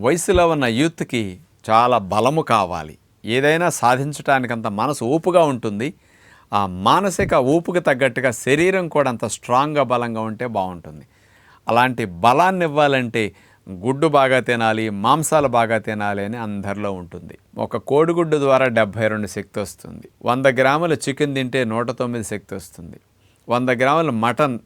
వయసులో ఉన్న యూత్కి చాలా బలము కావాలి. ఏదైనా సాధించటానికంత మనసు ఊపుగా ఉంటుంది. ఆ మానసిక ఊపుకి తగ్గట్టుగా శరీరం కూడా అంత స్ట్రాంగ్గా బలంగా ఉంటే బాగుంటుంది. అలాంటి బలాన్ని ఇవ్వాలంటే గుడ్డు బాగా తినాలి, మాంసాలు బాగా తినాలి అని అందరిలో ఉంటుంది. ఒక కోడిగుడ్డు ద్వారా 72 శక్తి వస్తుంది. 100 గ్రాముల చికెన్ తింటే 109 శక్తి వస్తుంది. 100 గ్రాముల మటన్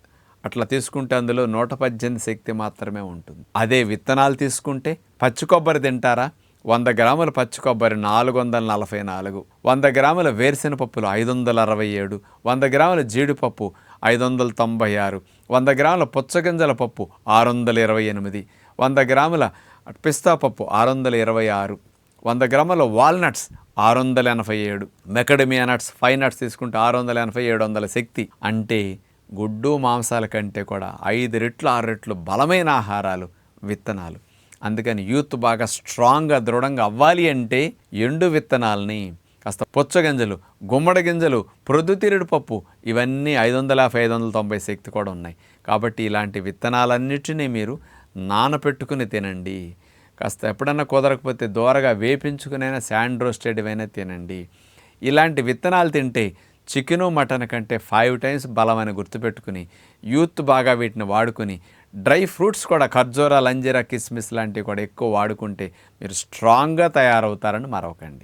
అట్లా తీసుకుంటే అందులో 118 శక్తి మాత్రమే ఉంటుంది. అదే విత్తనాలు తీసుకుంటే పచ్చి కొబ్బరి తింటారా? 100 గ్రాముల పచ్చి కొబ్బరి 444, 100 గ్రాముల వేరుశెనగపప్పులు 567, 100 గ్రాముల జీడిపప్పు 596, 100 గ్రాముల పుచ్చగింజల పప్పు 628, 100 గ్రాముల పిస్తా పప్పు 626, 100 గ్రాముల వాల్నట్స్ 687, మెకడమియా నట్స్ 5 నట్స్ తీసుకుంటే 680, 700 శక్తి. అంటే గుడ్డు మాంసాల కంటే కూడా 5 రెట్లు 6 రెట్లు బలమైన ఆహారాలు విత్తనాలు. అందుకని యూత్ బాగా స్ట్రాంగ్గా దృఢంగా అవ్వాలి అంటే ఎండు విత్తనాలని కాస్త పుచ్చగింజలు, గుమ్మడి గింజలు, ప్రొద్దుతిరుడు పప్పు ఇవన్నీ 550, 590 శక్తి కూడా ఉన్నాయి. కాబట్టి ఇలాంటి విత్తనాలన్నిటినీ మీరు నానపెట్టుకుని తినండి. కాస్త ఎప్పుడన్నా కుదరకపోతే దోరగా వేపించుకునైనా శాండ్ రోస్టెడ్ అయినా తినండి. ఇలాంటి విత్తనాలు తింటే చికెను మటన్ కంటే 5 టైమ్స్ బలమని గుర్తుపెట్టుకుని యూత్ బాగా వీటిని వాడుకుని డ్రై ఫ్రూట్స్ కూడా ఖర్జూరా, లంజీరా, కిస్మిస్ లాంటివి కూడా ఎక్కువ వాడుకుంటే మీరు స్ట్రాంగ్గా తయారవుతారని మరవకండి.